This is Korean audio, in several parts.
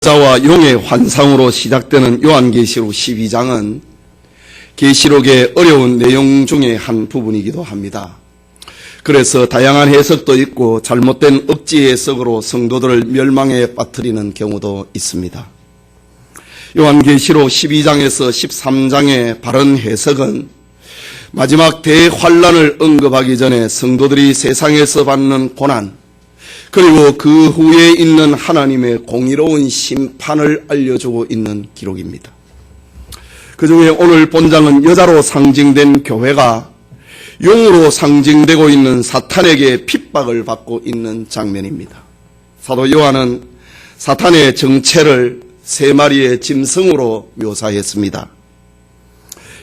여자와 용의 환상으로 시작되는 요한계시록 12장은 계시록의 어려운 내용 중에 한 부분이기도 합니다. 그래서 다양한 해석도 있고 잘못된 억지 해석으로 성도들을 멸망에 빠뜨리는 경우도 있습니다. 요한계시록 12장에서 13장의 바른 해석은 마지막 대환란을 언급하기 전에 성도들이 세상에서 받는 고난, 그리고 그 후에 있는 하나님의 공의로운 심판을 알려주고 있는 기록입니다. 그 중에 오늘 본장은 여자로 상징된 교회가 용으로 상징되고 있는 사탄에게 핍박을 받고 있는 장면입니다. 사도 요한은 사탄의 정체를 세 마리의 짐승으로 묘사했습니다.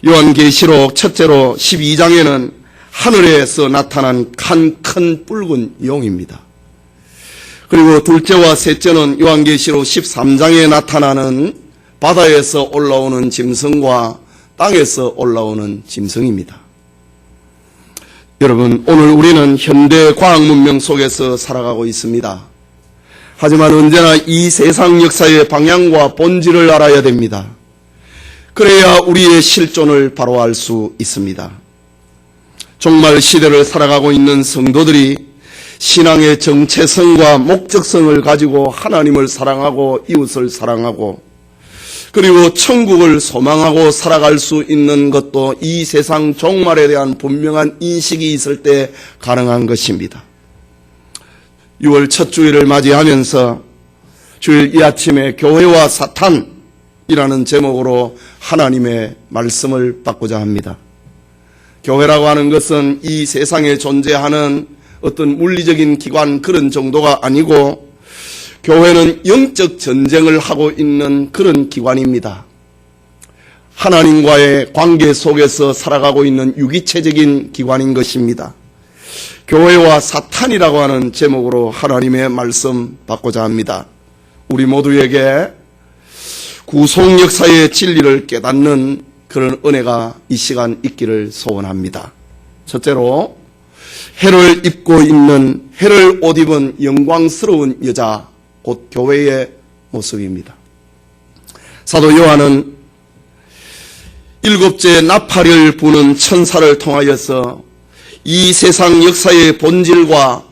요한계시록 첫째로 12장에는 하늘에서 나타난 큰 붉은 용입니다. 그리고 둘째와 셋째는 요한계시록 13장에 나타나는 바다에서 올라오는 짐승과 땅에서 올라오는 짐승입니다. 여러분, 오늘 우리는 현대 과학 문명 속에서 살아가고 있습니다. 하지만 언제나 이 세상 역사의 방향과 본질을 알아야 됩니다. 그래야 우리의 실존을 바로 알 수 있습니다. 종말 시대를 살아가고 있는 성도들이 신앙의 정체성과 목적성을 가지고 하나님을 사랑하고 이웃을 사랑하고 그리고 천국을 소망하고 살아갈 수 있는 것도 이 세상 종말에 대한 분명한 인식이 있을 때 가능한 것입니다. 6월 첫 주일을 맞이하면서 주일 이 아침에 교회와 사탄이라는 제목으로 하나님의 말씀을 받고자 합니다. 교회라고 하는 것은 이 세상에 존재하는 어떤 물리적인 기관 그런 정도가 아니고 교회는 영적 전쟁을 하고 있는 그런 기관입니다. 하나님과의 관계 속에서 살아가고 있는 유기체적인 기관인 것입니다. 교회와 사탄이라고 하는 제목으로 하나님의 말씀 받고자 합니다. 우리 모두에게 구속 역사의 진리를 깨닫는 그런 은혜가 이 시간 있기를 소원합니다. 첫째로 해를 옷 입은 영광스러운 여자, 곧 교회의 모습입니다. 사도 요한은 일곱째 나팔을 부는 천사를 통하여서 이 세상 역사의 본질과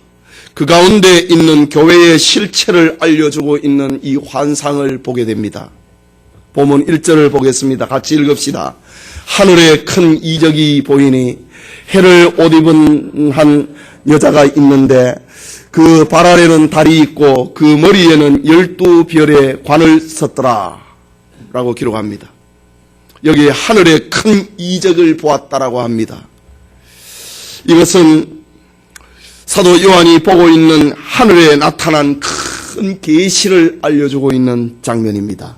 그 가운데 있는 교회의 실체를 알려주고 있는 이 환상을 보게 됩니다. 본문 1절을 보겠습니다. 같이 읽읍시다. 하늘에 큰 이적이 보이니 해를 옷 입은 한 여자가 있는데 그 발 아래는 달이 있고 그 머리에는 12별의 관을 썼더라 라고 기록합니다. 여기 하늘에 큰 이적을 보았다라고 합니다. 이것은 사도 요한이 보고 있는 하늘에 나타난 큰 계시를 알려주고 있는 장면입니다.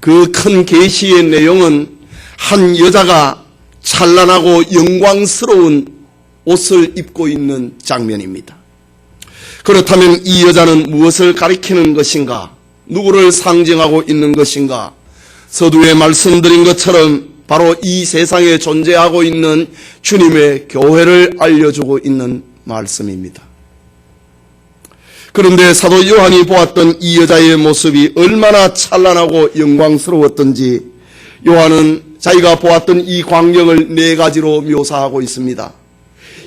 그 큰 계시의 내용은 한 여자가 찬란하고 영광스러운 옷을 입고 있는 장면입니다. 그렇다면 이 여자는 무엇을 가리키는 것인가? 누구를 상징하고 있는 것인가? 서두에 말씀드린 것처럼 바로 이 세상에 존재하고 있는 주님의 교회를 알려주고 있는 말씀입니다. 그런데 사도 요한이 보았던 이 여자의 모습이 얼마나 찬란하고 영광스러웠던지 요한은 자기가 보았던 이 광경을 네 가지로 묘사하고 있습니다.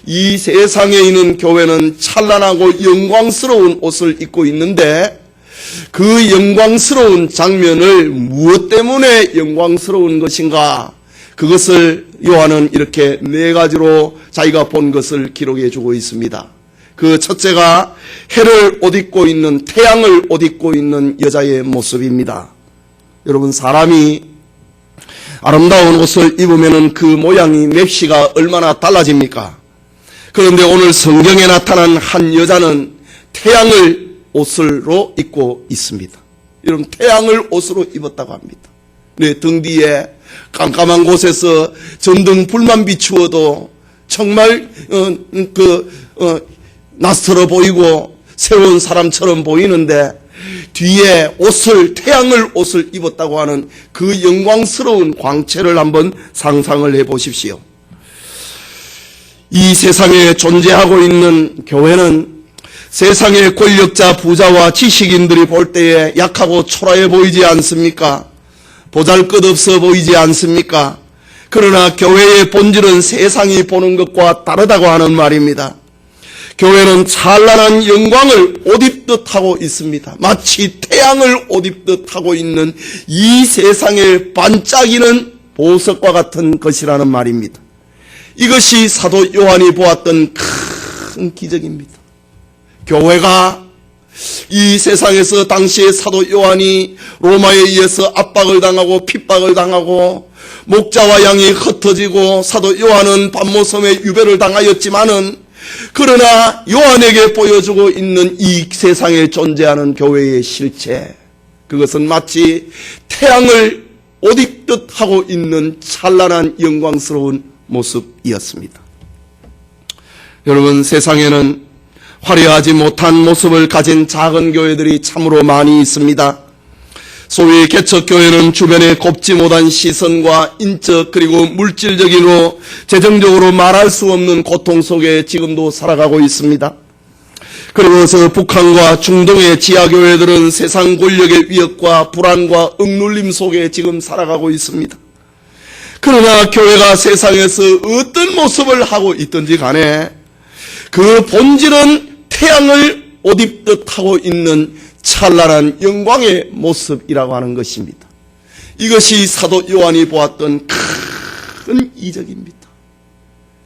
이 세상에 있는 교회는 찬란하고 영광스러운 옷을 입고 있는데 그 영광스러운 장면을 무엇 때문에 영광스러운 것인가? 그것을 요한은 이렇게 네 가지로 자기가 본 것을 기록해 주고 있습니다. 그 첫째가 해를 옷 입고 있는, 태양을 옷 입고 있는 여자의 모습입니다. 여러분, 사람이 아름다운 옷을 입으면 그 모양이 맵시가 얼마나 달라집니까? 그런데 오늘 성경에 나타난 한 여자는 태양을 옷으로 입고 있습니다. 여러분, 태양을 옷으로 입었다고 합니다. 네, 등 뒤에 깜깜한 곳에서 전등 불만 비추어도 정말 낯설어 보이고 새로운 사람처럼 보이는데 뒤에 태양을 옷을 입었다고 하는 그 영광스러운 광채를 한번 상상을 해 보십시오. 이 세상에 존재하고 있는 교회는 세상의 권력자, 부자와 지식인들이 볼 때에 약하고 초라해 보이지 않습니까? 보잘것없어 보이지 않습니까? 그러나 교회의 본질은 세상이 보는 것과 다르다고 하는 말입니다. 교회는 찬란한 영광을 옷 입듯 하고 있습니다. 마치 태양을 옷 입듯 하고 있는 이 세상에 반짝이는 보석과 같은 것이라는 말입니다. 이것이 사도 요한이 보았던 큰 기적입니다. 교회가 이 세상에서 당시에 사도 요한이 로마에 의해서 압박을 당하고 핍박을 당하고 목자와 양이 흩어지고 사도 요한은 반모섬에 유배를 당하였지만은 그러나 요한에게 보여주고 있는 이 세상에 존재하는 교회의 실체, 그것은 마치 태양을 옷 입듯 하고 있는 찬란한 영광스러운 모습이었습니다. 여러분, 세상에는 화려하지 못한 모습을 가진 작은 교회들이 참으로 많이 있습니다. 소위 개척교회는 주변에 곱지 못한 시선과 인적 그리고 물질적으로 재정적으로 말할 수 없는 고통 속에 지금도 살아가고 있습니다. 그리고서 북한과 중동의 지하교회들은 세상 권력의 위협과 불안과 억눌림 속에 지금 살아가고 있습니다. 그러나 교회가 세상에서 어떤 모습을 하고 있든지 간에 그 본질은 태양을 옷 입듯 하고 있는 찬란한 영광의 모습이라고 하는 것입니다. 이것이 사도 요한이 보았던 큰 이적입니다.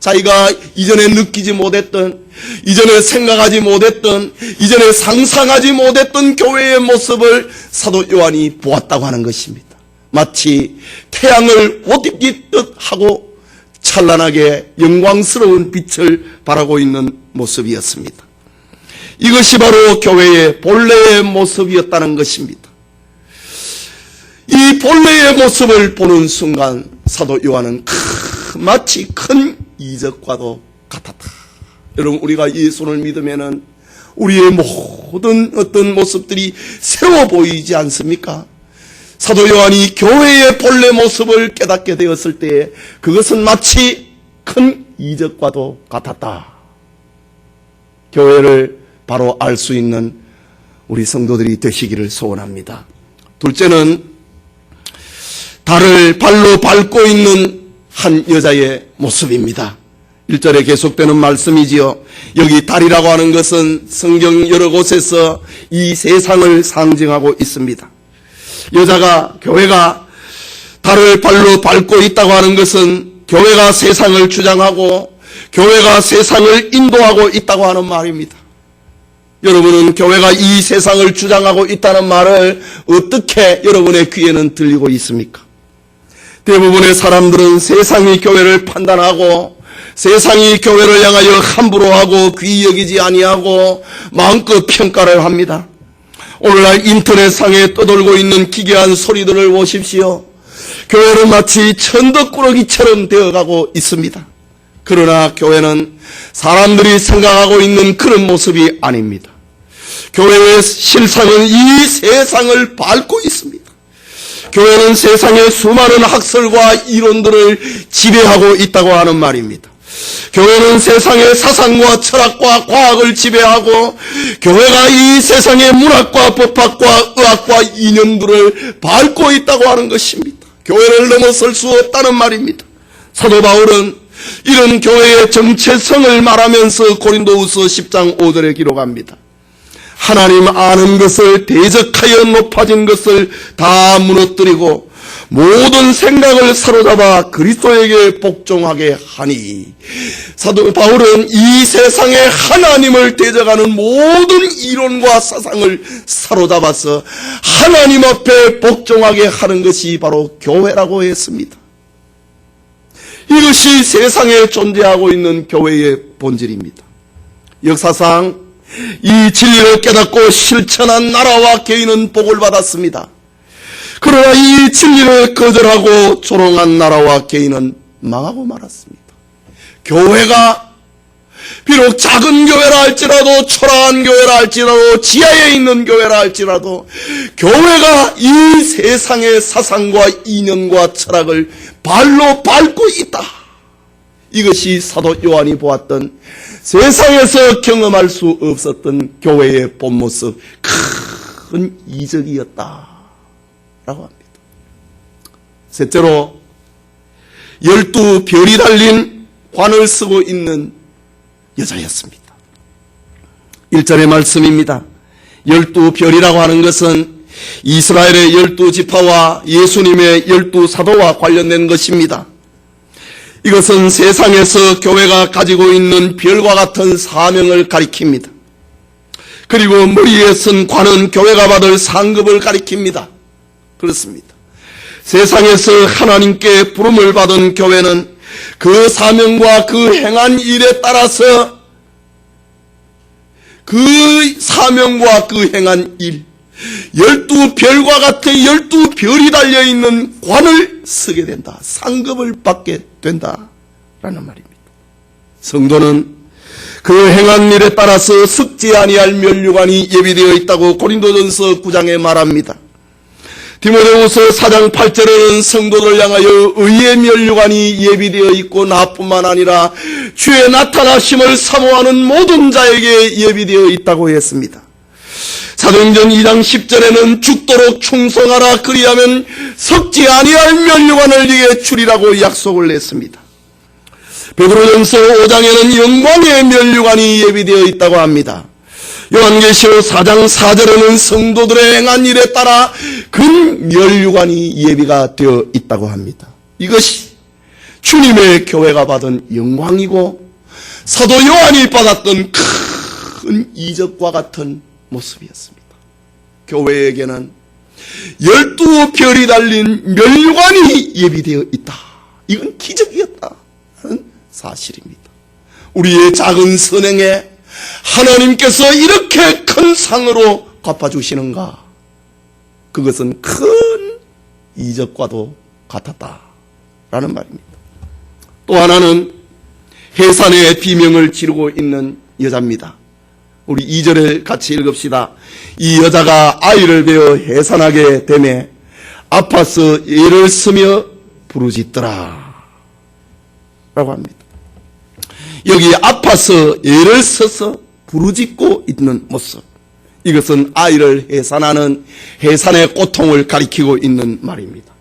자기가 이전에 느끼지 못했던, 이전에 생각하지 못했던, 이전에 상상하지 못했던 교회의 모습을 사도 요한이 보았다고 하는 것입니다. 마치 태양을 옷 입듯 하고 찬란하게 영광스러운 빛을 발하고 있는 모습이었습니다. 이것이 바로 교회의 본래의 모습이었다는 것입니다. 이 본래의 모습을 보는 순간 사도 요한은 마치 큰 이적과도 같았다. 여러분, 우리가 예수를 믿으면은 우리의 모든 어떤 모습들이 새로워 보이지 않습니까? 사도 요한이 교회의 본래 모습을 깨닫게 되었을 때에 그것은 마치 큰 이적과도 같았다. 교회를 바로 알 수 있는 우리 성도들이 되시기를 소원합니다. 둘째는 달을 발로 밟고 있는 한 여자의 모습입니다. 1절에 계속되는 말씀이지요. 여기 달이라고 하는 것은 성경 여러 곳에서 이 세상을 상징하고 있습니다. 여자가, 교회가 달을 발로 밟고 있다고 하는 것은 교회가 세상을 주장하고 교회가 세상을 인도하고 있다고 하는 말입니다. 여러분은 교회가 이 세상을 주장하고 있다는 말을 어떻게 여러분의 귀에는 들리고 있습니까? 대부분의 사람들은 세상이 교회를 판단하고 세상이 교회를 향하여 함부로 하고 귀히 여기지 아니하고 마음껏 평가를 합니다. 오늘날 인터넷상에 떠돌고 있는 기괴한 소리들을 보십시오. 교회는 마치 천덕꾸러기처럼 되어가고 있습니다. 그러나 교회는 사람들이 생각하고 있는 그런 모습이 아닙니다. 교회의 실상은 이 세상을 밟고 있습니다. 교회는 세상의 수많은 학설과 이론들을 지배하고 있다고 하는 말입니다. 교회는 세상의 사상과 철학과 과학을 지배하고 교회가 이 세상의 문학과 법학과 의학과 이념들을 밟고 있다고 하는 것입니다. 교회를 넘어설 수 없다는 말입니다. 사도 바울은 이런 교회의 정체성을 말하면서 고린도후서 10장 5절에 기록합니다. 하나님 아는 것을 대적하여 높아진 것을 다 무너뜨리고 모든 생각을 사로잡아 그리스도에게 복종하게 하니. 사도 바울은 이 세상에 하나님을 대적하는 모든 이론과 사상을 사로잡아서 하나님 앞에 복종하게 하는 것이 바로 교회라고 했습니다. 이것이 세상에 존재하고 있는 교회의 본질입니다. 역사상 이 진리를 깨닫고 실천한 나라와 개인은 복을 받았습니다. 그러나 이 진리를 거절하고 조롱한 나라와 개인은 망하고 말았습니다. 교회가 비록 작은 교회라 할지라도, 초라한 교회라 할지라도, 지하에 있는 교회라 할지라도 교회가 이 세상의 사상과 이념과 철학을 발로 밟고 있다. 이것이 사도 요한이 보았던 세상에서 경험할 수 없었던 교회의 본 모습, 큰 이적이었다라고 합니다. 셋째로 12별이 달린 관을 쓰고 있는 여자였습니다. 1절의 말씀입니다. 12별이라고 하는 것은 이스라엘의 12지파와 예수님의 12사도와 관련된 것입니다. 이것은 세상에서 교회가 가지고 있는 별과 같은 사명을 가리킵니다. 그리고 머리에 쓴 관은 교회가 받을 상급을 가리킵니다. 그렇습니다. 세상에서 하나님께 부름을 받은 교회는 그 사명과 그 행한 일에 따라서 그 사명과 그 행한 일, 12별과 같은 12별이 달려있는 관을 쓰게 된다. 상급을 받게 된다라는 말입니다. 성도는 그 행한 일에 따라서 썩지 아니할 면류관이 예비되어 있다고 고린도전서 9장에 말합니다. 디모데후서 4장 8절에는 성도를 향하여 의의 면류관이 예비되어 있고 나뿐만 아니라 주의 나타나심을 사모하는 모든 자에게 예비되어 있다고 했습니다. 사도행전 2장 10절에는 죽도록 충성하라 그리하면 썩지 아니할 면류관을 네게 주리라고 약속을 했습니다. 베드로전서 5장에는 영광의 면류관이 예비되어 있다고 합니다. 요한계시록 4장 4절에는 성도들의 행한 일에 따라 큰 면류관이 예비가 되어 있다고 합니다. 이것이 주님의 교회가 받은 영광이고 사도 요한이 받았던 큰 이적과 같은 모습이었습니다. 교회에게는 12별이 달린 면류관이 예비되어 있다. 이건 기적이었다는 사실입니다. 우리의 작은 선행에 하나님께서 이렇게 큰 상으로 갚아주시는가? 그것은 큰 이적과도 같았다라는 말입니다. 또 하나는 해산의 비명을 지르고 있는 여자입니다. 우리 2절을 같이 읽읍시다. 이 여자가 아이를 베어 해산하게 되매 아파서 애를 쓰며 부르짖더라 라고 합니다. 여기 아파서 애를 써서 부르짖고 있는 모습, 이것은 아이를 해산하는 해산의 고통을 가리키고 있는 말입니다.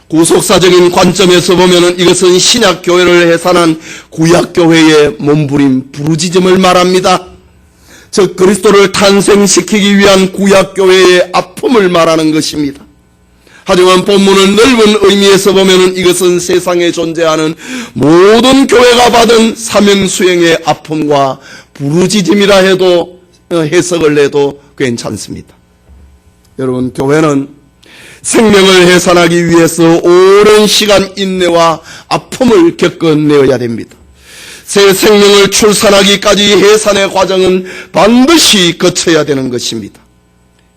구속사적인 관점에서 보면 이것은 신약교회를 해산한 구약교회의 몸부림 부르짖음을 말합니다. 즉 그리스도를 탄생시키기 위한 구약교회의 아픔을 말하는 것입니다. 하지만 본문은 넓은 의미에서 보면 이것은 세상에 존재하는 모든 교회가 받은 사명수행의 아픔과 부르짖음이라 해도 해석을 해도 괜찮습니다. 여러분, 교회는 생명을 해산하기 위해서 오랜 시간 인내와 아픔을 겪어내어야 됩니다. 새 생명을 출산하기까지 해산의 과정은 반드시 거쳐야 되는 것입니다.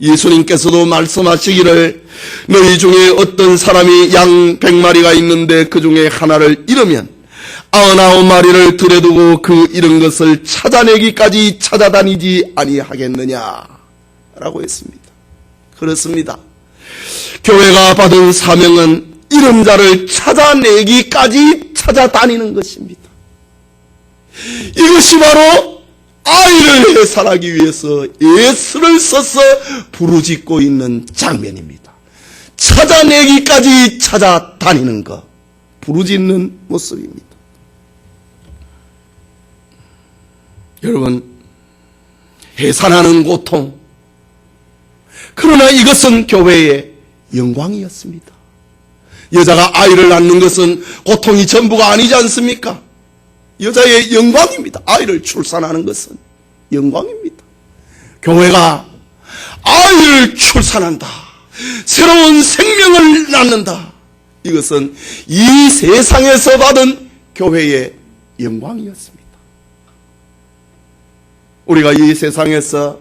예수님께서도 말씀하시기를 너희 중에 어떤 사람이 양 100마리가 있는데 그 중에 하나를 잃으면 99마리를 들여두고 그 잃은 것을 찾아내기까지 찾아다니지 아니하겠느냐 라고 했습니다. 그렇습니다. 교회가 받은 사명은 잃은 자를 찾아내기까지 찾아다니는 것입니다. 이것이 바로 아이를 해산하기 위해서 예수를 써서 부르짖고 있는 장면입니다. 찾아내기까지 찾아다니는 것, 부르짖는 모습입니다. 여러분, 해산하는 고통, 그러나 이것은 교회의 영광이었습니다. 여자가 아이를 낳는 것은 고통이 전부가 아니지 않습니까? 여자의 영광입니다. 아이를 출산하는 것은 영광입니다. 교회가 아이를 출산한다, 새로운 생명을 낳는다, 이것은 이 세상에서 받은 교회의 영광이었습니다. 우리가 이 세상에서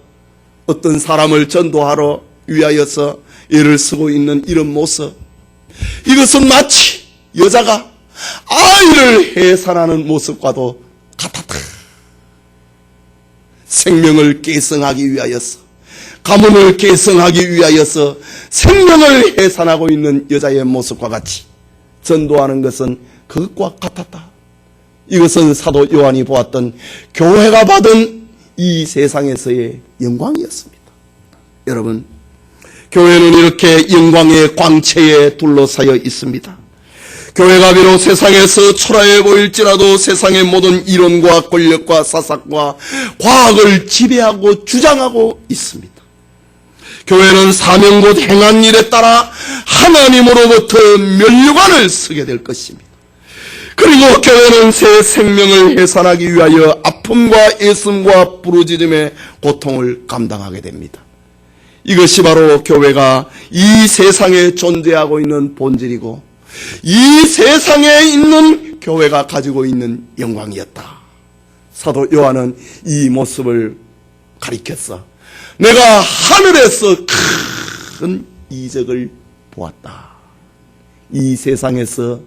어떤 사람을 전도하러 위하여서 애를 쓰고 있는 이런 모습, 이것은 마치 여자가 아이를 해산하는 모습과도 같았다. 생명을 계승하기 위하여서, 가문을 계승하기 위하여서 생명을 해산하고 있는 여자의 모습과 같이 전도하는 것은 그것과 같았다. 이것은 사도 요한이 보았던 교회가 받은 이 세상에서의 영광이었습니다. 여러분, 교회는 이렇게 영광의 광채에 둘러싸여 있습니다. 교회가 비록 세상에서 초라해 보일지라도 세상의 모든 이론과 권력과 사상과 과학을 지배하고 주장하고 있습니다. 교회는 사명 곧 행한 일에 따라 하나님으로부터 면류관을 쓰게 될 것입니다. 그리고 교회는 새 생명을 해산하기 위하여 아픔과 애씀과 부르짖음의 고통을 감당하게 됩니다. 이것이 바로 교회가 이 세상에 존재하고 있는 본질이고 이 세상에 있는 교회가 가지고 있는 영광이었다. 사도 요한은 이 모습을 가리켰어. 내가 하늘에서 큰 이적을 보았다. 이 세상에서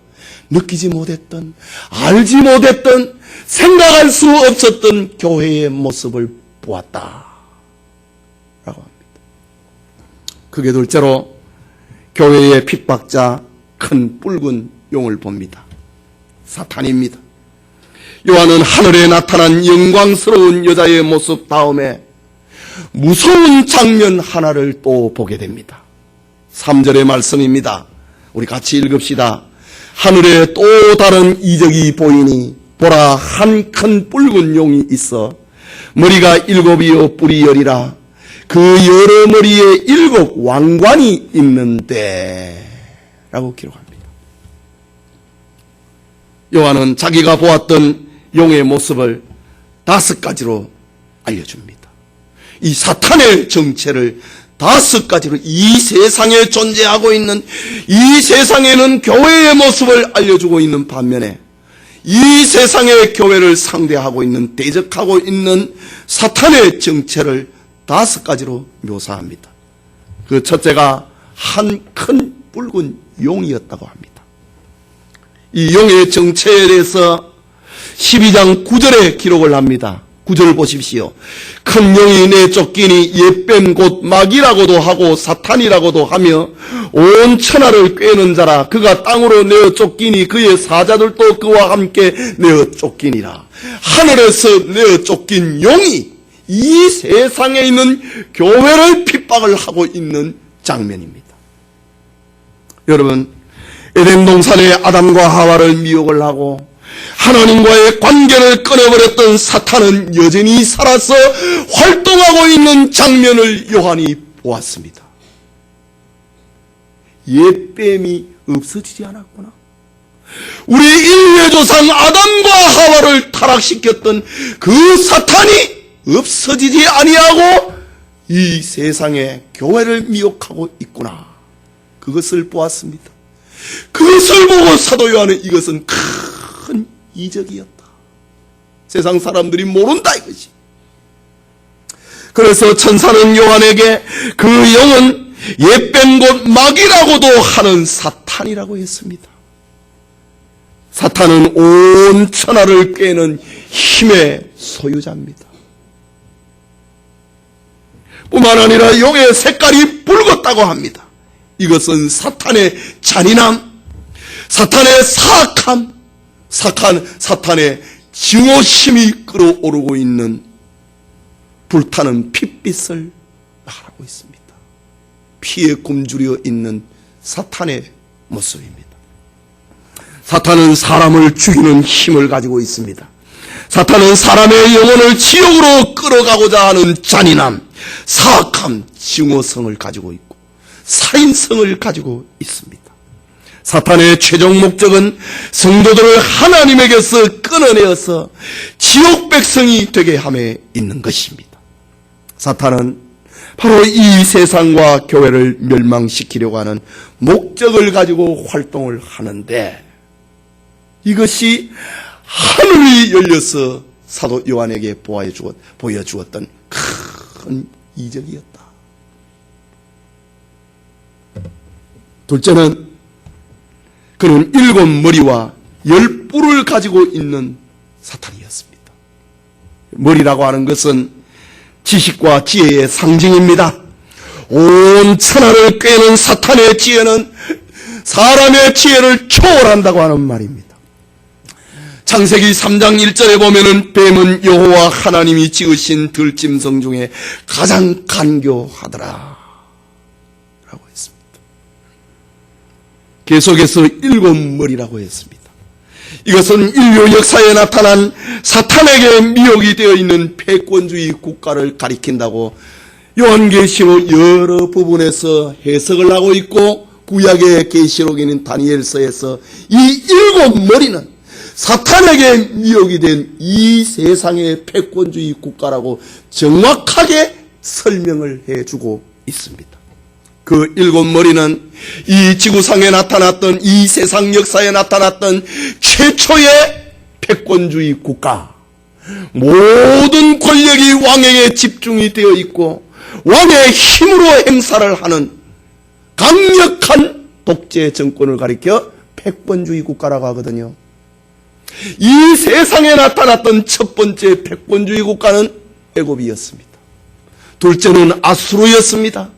느끼지 못했던, 알지 못했던, 생각할 수 없었던 교회의 모습을 보았다. 라고 합니다. 그게 둘째로 교회의 핍박자 큰 붉은 용을 봅니다. 사탄입니다. 요한은 하늘에 나타난 영광스러운 여자의 모습 다음에 무서운 장면 하나를 또 보게 됩니다. 3절의 말씀입니다. 우리 같이 읽읍시다. 하늘에 또 다른 이적이 보이니 보라, 한 큰 붉은 용이 있어 머리가 7이요 뿔이 10이라 그 여러 머리에 7 왕관이 있는데 라고 기록합니다. 요한은 자기가 보았던 용의 모습을 5가지로 알려줍니다. 이 사탄의 정체를 5가지로 이 세상에 존재하고 있는 이 세상에는 교회의 모습을 알려주고 있는 반면에 이 세상의 교회를 상대하고 있는 대적하고 있는 사탄의 정체를 5가지로 묘사합니다. 그 첫째가 한 큰 붉은 용이었다고 합니다. 이 용의 정체에 대해서 12장 9절에 기록을 합니다. 9절 보십시오. 큰 용이 내쫓기니 옛뱀 곧 마귀라고도 하고 사탄이라고도 하며 온 천하를 꿰는 자라. 그가 땅으로 내어 쫓기니 그의 사자들도 그와 함께 내어 쫓기니라. 하늘에서 내어 쫓긴 용이 이 세상에 있는 교회를 핍박을 하고 있는 장면입니다. 여러분, 에덴 동산에 아담과 하와를 미혹을 하고 하나님과의 관계를 끊어버렸던 사탄은 여전히 살아서 활동하고 있는 장면을 요한이 보았습니다. 옛뱀이 없어지지 않았구나. 우리 인류의 조상 아담과 하와를 타락시켰던 그 사탄이 없어지지 아니하고 이 세상에 교회를 미혹하고 있구나. 그것을 보았습니다. 그것을 보고 사도 요한은 이것은 큰 이적이었다. 세상 사람들이 모른다 이것이. 그래서 천사는 요한에게 그 영은 옛뱀 곧 마귀라고도 하는 사탄이라고 했습니다. 사탄은 온 천하를 꿰는 힘의 소유자입니다. 뿐만 아니라 용의 색깔이 붉었다고 합니다. 이것은 사탄의 잔인함, 사탄의 사악함, 사탄의 증오심이 끌어오르고 있는 불타는 핏빛을 말하고 있습니다. 피에 굶주려 있는 사탄의 모습입니다. 사탄은 사람을 죽이는 힘을 가지고 있습니다. 사탄은 사람의 영혼을 지옥으로 끌어가고자 하는 잔인함, 사악함, 증오성을 가지고 있고 살인성을 가지고 있습니다. 사탄의 최종 목적은 성도들을 하나님에게서 끊어내어서 지옥 백성이 되게 함에 있는 것입니다. 사탄은 바로 이 세상과 교회를 멸망시키려고 하는 목적을 가지고 활동을 하는데 이것이 하늘이 열려서 사도 요한에게 보여주었던 큰 이적이었다. 둘째는 그는 7머리와 10뿔을 가지고 있는 사탄이었습니다. 머리라고 하는 것은 지식과 지혜의 상징입니다. 온 천하를 꿰는 사탄의 지혜는 사람의 지혜를 초월한다고 하는 말입니다. 창세기 3장 1절에 보면은 뱀은 여호와 하나님이 지으신 들짐승 중에 가장 간교하더라 라고 했습니다. 계속해서 일곱 머리라고 했습니다. 이것은 인류 역사에 나타난 사탄에게 미혹이 되어 있는 패권주의 국가를 가리킨다고 요한계시록 여러 부분에서 해석을 하고 있고, 구약의 계시록인 다니엘서에서 이 일곱 머리는 사탄에게 미혹이 된 이 세상의 패권주의 국가라고 정확하게 설명을 해주고 있습니다. 그 일곱 머리는 이 지구상에 나타났던, 이 세상 역사에 나타났던 최초의 패권주의 국가, 모든 권력이 왕에게 집중이 되어 있고 왕의 힘으로 행사를 하는 강력한 독재 정권을 가리켜 패권주의 국가라고 하거든요. 이 세상에 나타났던 첫 번째 패권주의 국가는 애굽이었습니다. 둘째는 아수르였습니다.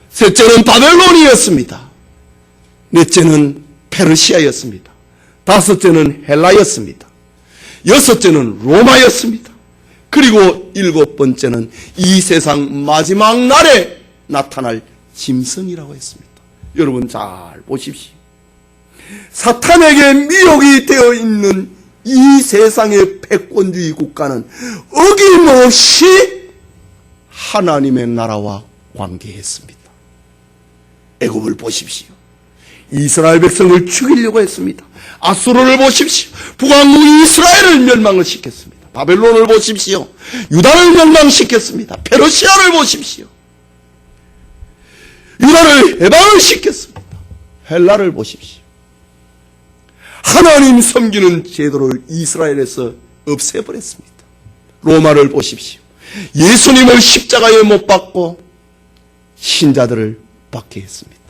셋째는 바벨론이었습니다. 넷째는 페르시아였습니다. 다섯째는 헬라였습니다. 여섯째는 로마였습니다. 그리고 일곱 번째는 이 세상 마지막 날에 나타날 짐승이라고 했습니다. 여러분 잘 보십시오. 사탄에게 미혹이 되어 있는 이 세상의 패권주의 국가는 어김없이 하나님의 나라와 관계했습니다. 애굽을 보십시오. 이스라엘 백성을 죽이려고 했습니다. 아수르를 보십시오. 북왕국 이스라엘을 멸망을 시켰습니다. 바벨론을 보십시오. 유다를 멸망시켰습니다. 페르시아를 보십시오. 유다를 해방을 시켰습니다. 헬라를 보십시오. 하나님 섬기는 제도를 이스라엘에서 없애버렸습니다. 로마를 보십시오. 예수님을 십자가에 못 박고 신자들을 박해했습니다.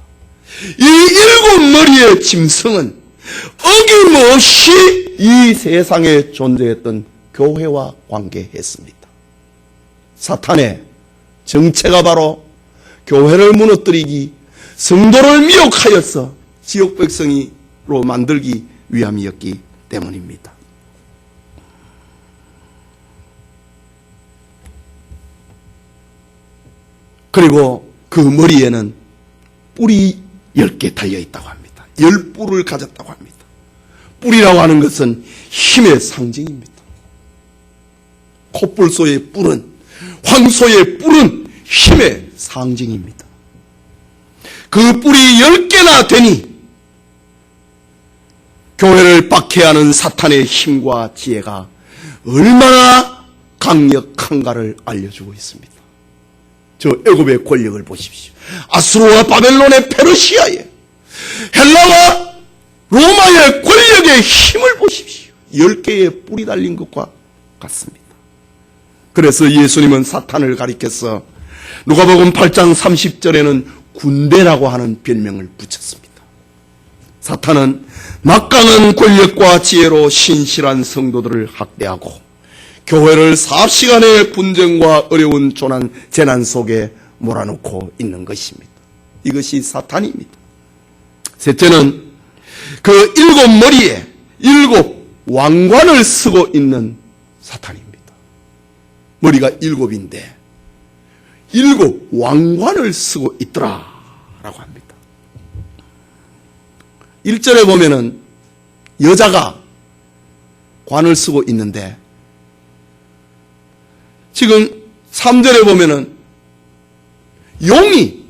이 일곱 머리의 짐승은 어김없이 이 세상에 존재했던 교회와 관계했습니다. 사탄의 정체가 바로 교회를 무너뜨리기, 성도를 미혹하여서 지옥 백성으로 만들기 위함이었기 때문입니다. 그리고 그 머리에는 뿔이 10개 달려있다고 합니다. 10뿔을 가졌다고 합니다. 뿔이라고 하는 것은 힘의 상징입니다. 콧불소의 뿔은, 황소의 뿔은 힘의 상징입니다. 그 뿔이 10개나 되니 교회를 박해하는 사탄의 힘과 지혜가 얼마나 강력한가를 알려주고 있습니다. 저 애굽의 권력을 보십시오. 아수르와 바벨론의 페르시아의, 헬라와 로마의 권력의 힘을 보십시오. 10개의 뿔이 달린 것과 같습니다. 그래서 예수님은 사탄을 가리켜서 누가복음 8장 30절에는 군대라고 하는 별명을 붙였습니다. 사탄은 막강한 권력과 지혜로 신실한 성도들을 학대하고 교회를 삽시간의 분쟁과 어려운 재난 속에 몰아넣고 있는 것입니다. 이것이 사탄입니다. 셋째는 그 일곱 머리에 일곱 왕관을 쓰고 있는 사탄입니다. 머리가 일곱인데 일곱 왕관을 쓰고 있더라 라고 합니다. 1절에 보면은 여자가 관을 쓰고 있는데, 지금 3절에 보면은 용이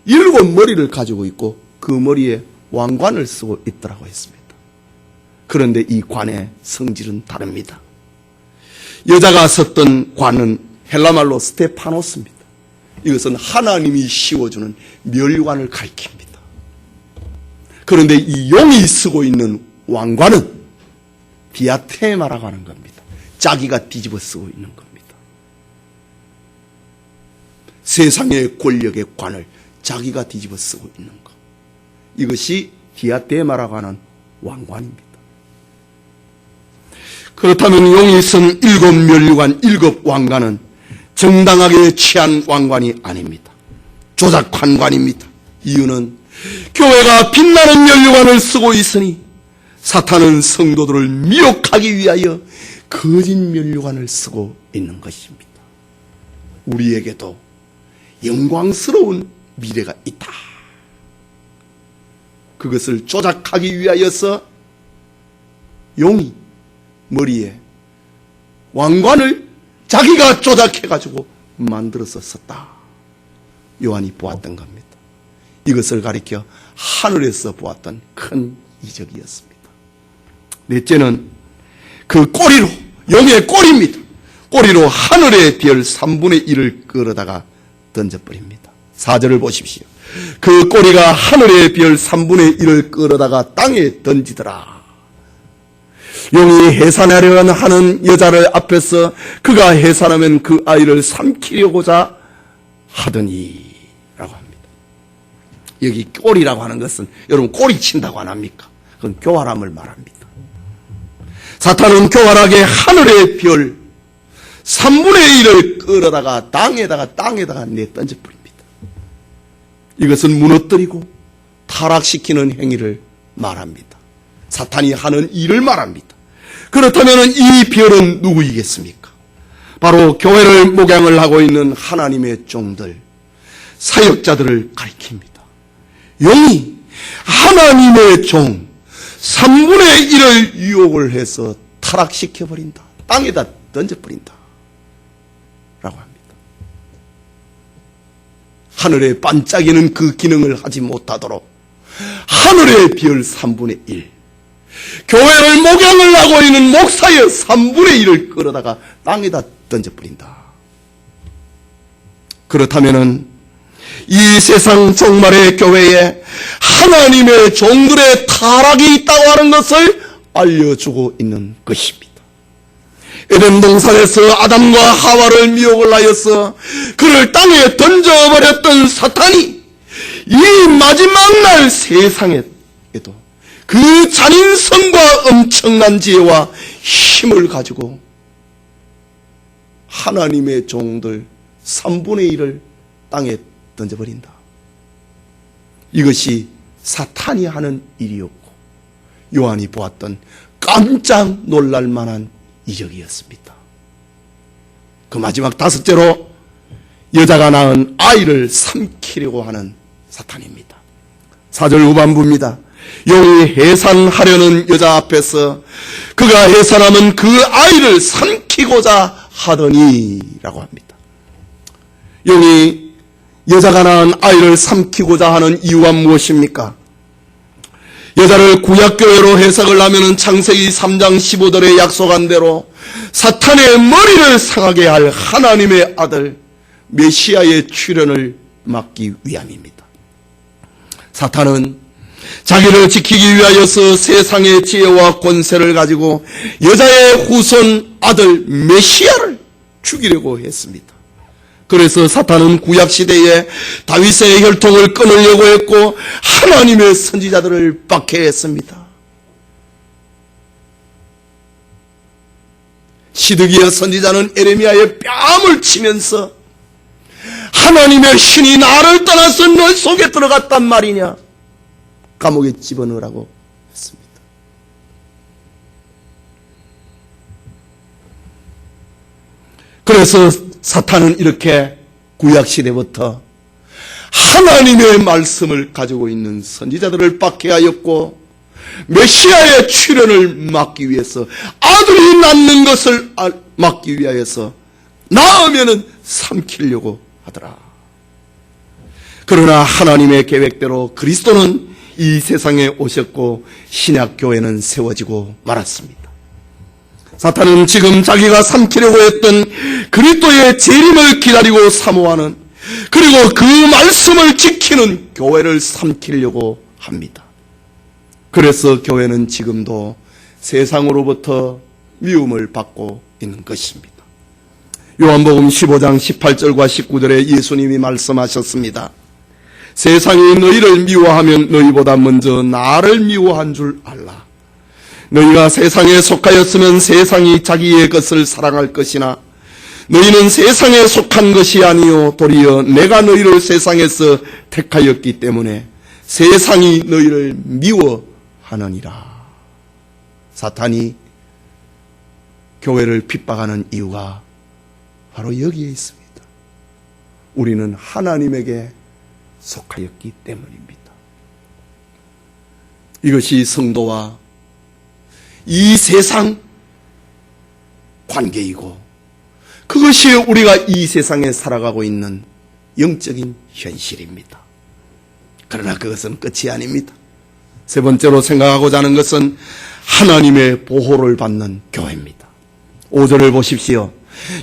일곱 머리를 가지고 있고 그 머리에 왕관을 쓰고 있더라고 했습니다. 그런데 이 관의 성질은 다릅니다. 여자가 썼던 관은 헬라말로 스테파노스입니다. 이것은 하나님이 씌워주는 멸관을 가리킵니다. 그런데 이 용이 쓰고 있는 왕관은 디아테마라고 하는 겁니다. 자기가 뒤집어 쓰고 있는 겁니다. 세상의 권력의 관을 자기가 뒤집어 쓰고 있는 것. 이것이 디아테마라고 하는 왕관입니다. 그렇다면 용이 쓴 일곱 면류관, 일곱 왕관은 정당하게 취한 왕관이 아닙니다. 조작한 관입니다. 이유는 교회가 빛나는 면류관을 쓰고 있으니 사탄은 성도들을 미혹하기 위하여 거짓 면류관을 쓰고 있는 것입니다. 우리에게도 영광스러운 미래가 있다. 그것을 조작하기 위하여서 용이 머리에 왕관을 자기가 조작해가지고 만들어서 썼다. 요한이 보았던 겁니다. 이것을 가리켜 하늘에서 보았던 큰 이적이었습니다. 넷째는 그 꼬리로, 용의 꼬리입니다. 꼬리로 하늘의 별 3분의 1을 끌어다가 던져버립니다. 4절을 보십시오. 그 꼬리가 하늘의 별 3분의 1을 끌어다가 땅에 던지더라. 용이 해산하려 하는 여자를 앞에서 그가 해산하면 그 아이를 삼키려고자 하더니 라고 합니다. 여기 꼬리라고 하는 것은 여러분 꼬리 친다고 안 합니까? 그건 교활함을 말합니다. 사탄은 교활하게 하늘의 별 3분의 1을 끌어다가 땅에다가 내던져버립니다. 이것은 무너뜨리고 타락시키는 행위를 말합니다. 사탄이 하는 일을 말합니다. 그렇다면 이 별은 누구이겠습니까? 바로 교회를 목양을 하고 있는 하나님의 종들, 사역자들을 가리킵니다. 용이 하나님의 종 3분의 1을 유혹을 해서 타락시켜버린다. 땅에다 던져버린다. 라고 합니다. 하늘에 반짝이는 그 기능을 하지 못하도록 하늘의 별 3분의 1, 교회를 목양을 하고 있는 목사의 3분의 1을 끌어다가 땅에다 던져버린다. 그렇다면은 이 세상 종말의 교회에 하나님의 종들의 타락이 있다고 하는 것을 알려주고 있는 것입니다. 에덴 동산에서 아담과 하와를 미혹을 하여서 그를 땅에 던져버렸던 사탄이 이 마지막 날 세상에도 그 잔인성과 엄청난 지혜와 힘을 가지고 하나님의 종들 3분의 1을 땅에 던져버린다. 이것이 사탄이 하는 일이었고 요한이 보았던 깜짝 놀랄 만한 이적이었습니다. 그 마지막 다섯째로 여자가 낳은 아이를 삼키려고 하는 사탄입니다. 4절 후반부입니다. 용이 해산하려는 여자 앞에서 그가 해산하면 그 아이를 삼키고자 하더니 라고 합니다. 용이 여자가 낳은 아이를 삼키고자 하는 이유가 무엇입니까? 여자를 구약교회로 해석을 하면 창세기 3장 15절에 약속한 대로 사탄의 머리를 상하게 할 하나님의 아들 메시아의 출현을 막기 위함입니다. 사탄은 자기를 지키기 위하여서 세상의 지혜와 권세를 가지고 여자의 후손 아들 메시아를 죽이려고 했습니다. 그래서 사탄은 구약시대에 다윗의 혈통을 끊으려고 했고 하나님의 선지자들을 박해했습니다. 시드기야 선지자는 에레미야의 뺨을 치면서 하나님의 신이 나를 떠나서 너 속에 들어갔단 말이냐, 감옥에 집어넣으라고 했습니다. 그래서 사탄은 이렇게 구약시대부터 하나님의 말씀을 가지고 있는 선지자들을 박해하였고 메시아의 출현을 막기 위해서 아들이 낳는 것을 막기 위하여서 낳으면은 삼키려고 하더라. 그러나 하나님의 계획대로 그리스도는 이 세상에 오셨고 신약교회는 세워지고 말았습니다. 사탄은 지금 자기가 삼키려고 했던 그리스도의 재림을 기다리고 사모하는, 그리고 그 말씀을 지키는 교회를 삼키려고 합니다. 그래서 교회는 지금도 세상으로부터 미움을 받고 있는 것입니다. 요한복음 15장 18절과 19절에 예수님이 말씀하셨습니다. 세상이 너희를 미워하면 너희보다 먼저 나를 미워한 줄 알라. 너희가 세상에 속하였으면 세상이 자기의 것을 사랑할 것이나 너희는 세상에 속한 것이 아니요 도리어 내가 너희를 세상에서 택하였기 때문에 세상이 너희를 미워하느니라. 사탄이 교회를 핍박하는 이유가 바로 여기에 있습니다. 우리는 하나님에게 속하였기 때문입니다. 이것이 성도와 이 세상 관계이고, 그것이 우리가 이 세상에 살아가고 있는 영적인 현실입니다. 그러나 그것은 끝이 아닙니다. 세 번째로 생각하고자 하는 것은 하나님의 보호를 받는 교회입니다. 5절을 보십시오.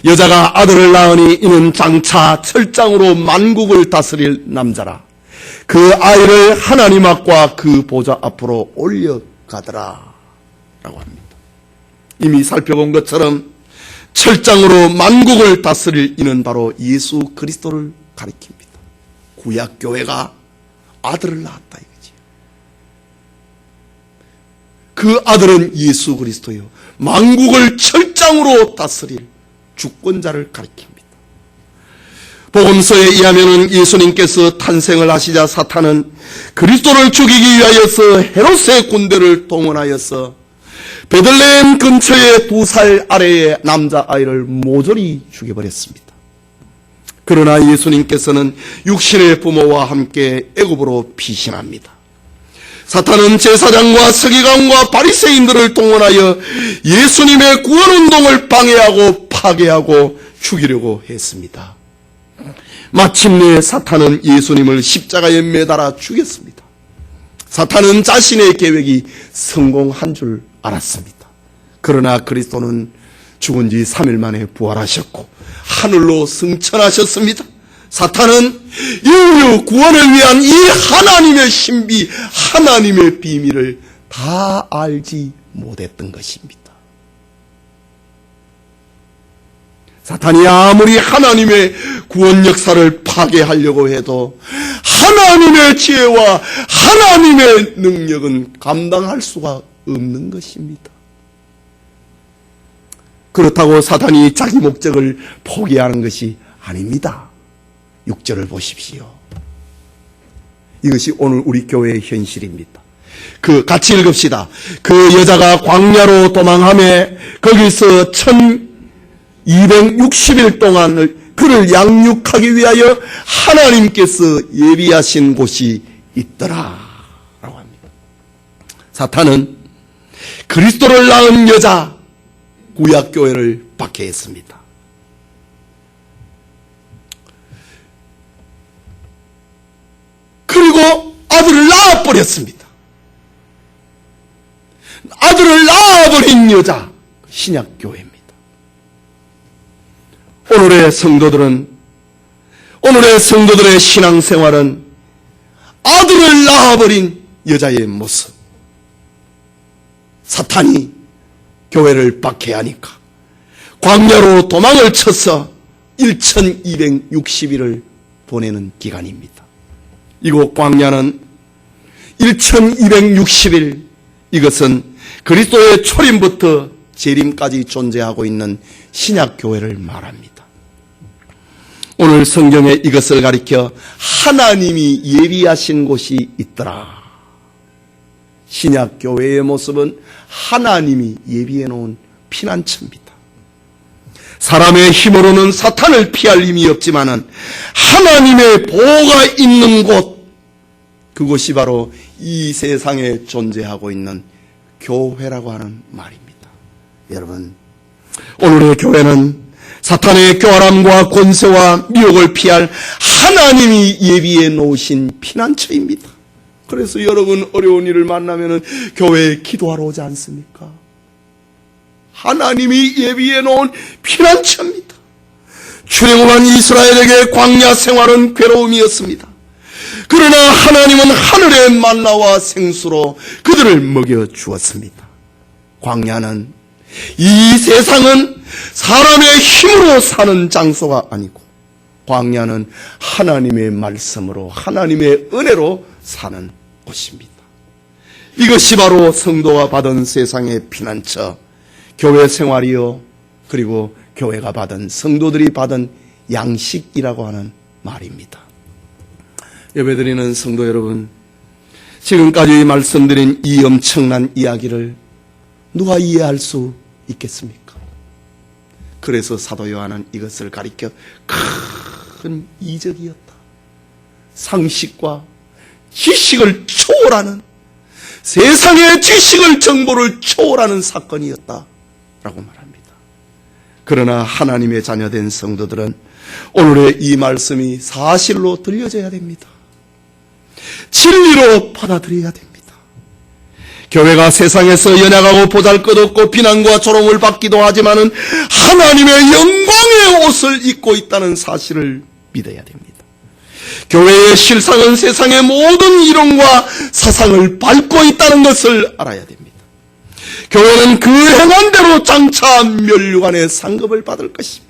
여자가 아들을 낳으니 이는 장차 철장으로 만국을 다스릴 남자라. 그 아이를 하나님 앞과 그 보좌 앞으로 올려가더라 라고 합니다. 이미 살펴본 것처럼 철장으로 만국을 다스릴 이는 바로 예수 그리스도를 가리킵니다. 구약교회가 아들을 낳았다 이거지. 그 아들은 예수 그리스도요, 만국을 철장으로 다스릴 주권자를 가리킵니다. 복음서에 의하면 예수님께서 탄생을 하시자 사탄은 그리스도를 죽이기 위하여서 헤롯의 군대를 동원하여서 베들레헴 근처의 2살 아래의 남자아이를 모조리 죽여버렸습니다. 그러나 예수님께서는 육신의 부모와 함께 애굽으로 피신합니다. 사탄은 제사장과 서기관과 바리새인들을 동원하여 예수님의 구원운동을 방해하고 파괴하고 죽이려고 했습니다. 마침내 사탄은 예수님을 십자가에 매달아 죽였습니다. 사탄은 자신의 계획이 성공한 줄 알았습니다. 그러나 그리스도는 죽은 지 3일 만에 부활하셨고 하늘로 승천하셨습니다. 사탄은 인류 구원을 위한 이 하나님의 신비, 하나님의 비밀을 다 알지 못했던 것입니다. 사탄이 아무리 하나님의 구원 역사를 파괴하려고 해도 하나님의 지혜와 하나님의 능력은 감당할 수가 없는 것입니다. 그렇다고 사탄이 자기 목적을 포기하는 것이 아닙니다. 6절을 보십시오. 이것이 오늘 우리 교회의 현실입니다. 같이 읽읍시다. 그 여자가 광야로 도망하며 거기서 1260일 동안을 그를 양육하기 위하여 하나님께서 예비하신 곳이 있더라 라고 합니다. 사탄은 그리스도를 낳은 여자 구약교회를 박해했습니다. 그리고 아들을 낳아버렸습니다. 아들을 낳아버린 여자 신약교회입니다. 오늘의 성도들의 신앙생활은 아들을 낳아버린 여자의 모습. 사탄이 교회를 박해하니까 광야로 도망을 쳐서 1260일을 보내는 기간입니다. 이곳 광야는 1260일, 이것은 그리스도의 초림부터 재림까지 존재하고 있는 신약교회를 말합니다. 오늘 성경에 이것을 가리켜 하나님이 예비하신 곳이 있더라. 신약교회의 모습은 하나님이 예비해 놓은 피난처입니다. 사람의 힘으로는 사탄을 피할 힘이 없지만은 하나님의 보호가 있는 곳, 그곳이 바로 이 세상에 존재하고 있는 교회라고 하는 말입니다. 여러분, 오늘의 교회는 사탄의 교활함과 권세와 미혹을 피할 하나님이 예비해 놓으신 피난처입니다. 그래서 여러분 어려운 일을 만나면 교회에 기도하러 오지 않습니까? 하나님이 예비해 놓은 피난처입니다. 출애굽한 이스라엘에게 광야 생활은 괴로움이었습니다. 그러나 하나님은 하늘의 만나와 생수로 그들을 먹여 주었습니다. 광야는, 이 세상은 사람의 힘으로 사는 장소가 아니고 광야는 하나님의 말씀으로, 하나님의 은혜로 사는 곳입니다. 이것이 바로 성도가 받은 세상의 피난처, 교회 생활이요, 그리고 교회가 받은, 성도들이 받은 양식이라고 하는 말입니다. 예배드리는 성도 여러분, 지금까지 말씀드린 이 엄청난 이야기를 누가 이해할 수 있겠습니까? 그래서 사도 요한은 이것을 가리켜 큰 이적이었다. 상식과 지식을 초월하는, 세상의 지식을 정보를 초월하는 사건이었다 라고 말합니다. 그러나 하나님의 자녀된 성도들은 오늘의 이 말씀이 사실로 들려져야 됩니다. 진리로 받아들여야 됩니다. 교회가 세상에서 연약하고 보잘것없고 비난과 조롱을 받기도 하지만은 하나님의 영광의 옷을 입고 있다는 사실을 믿어야 됩니다. 교회의 실상은 세상의 모든 이론과 사상을 밟고 있다는 것을 알아야 됩니다. 교회는 그 행한 대로 장차 면류관의 상급을 받을 것입니다.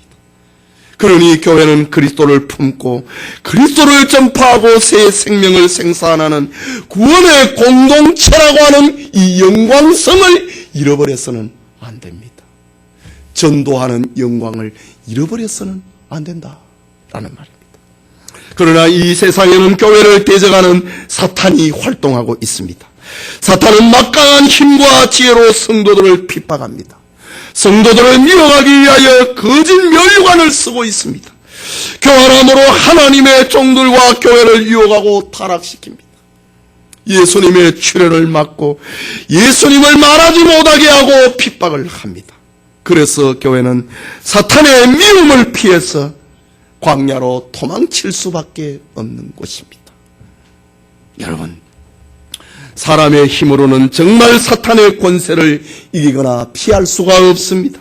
그러니 교회는 그리스도를 품고 그리스도를 전파하고 새 생명을 생산하는 구원의 공동체라고 하는 이 영광성을 잃어버려서는 안 됩니다. 전도하는 영광을 잃어버려서는 안 된다라는 말입니다. 그러나 이 세상에는 교회를 대적하는 사탄이 활동하고 있습니다. 사탄은 막강한 힘과 지혜로 성도들을 핍박합니다. 성도들을 미워하기 위하여 거짓 면류관을 쓰고 있습니다. 교활함으로 하나님의 종들과 교회를 유혹하고 타락시킵니다. 예수님의 출현을 막고 예수님을 말하지 못하게 하고 핍박을 합니다. 그래서 교회는 사탄의 미움을 피해서 광야로 도망칠 수밖에 없는 곳입니다. 여러분, 사람의 힘으로는 정말 사탄의 권세를 이기거나 피할 수가 없습니다.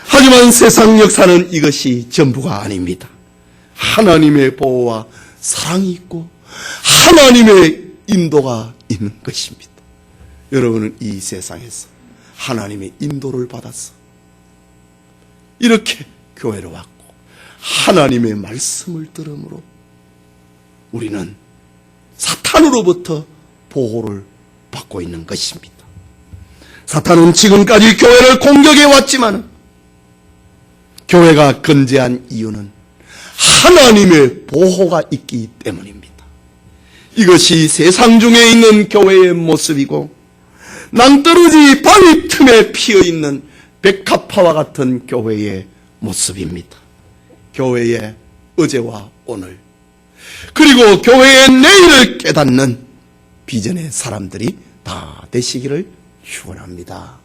하지만 세상 역사는 이것이 전부가 아닙니다. 하나님의 보호와 사랑이 있고 하나님의 인도가 있는 것입니다. 여러분은 이 세상에서 하나님의 인도를 받아서 이렇게 교회로 왔고 하나님의 말씀을 들음으로 우리는 사탄으로부터 보호를 받고 있는 것입니다. 사탄은 지금까지 교회를 공격해 왔지만 교회가 건재한 이유는 하나님의 보호가 있기 때문입니다. 이것이 세상 중에 있는 교회의 모습이고 낭떠러지 바위 틈에 피어있는 백합화와 같은 교회의 모습입니다. 교회의 어제와 오늘 그리고 교회의 내일을 깨닫는 비전의 사람들이 다 되시기를 축원합니다.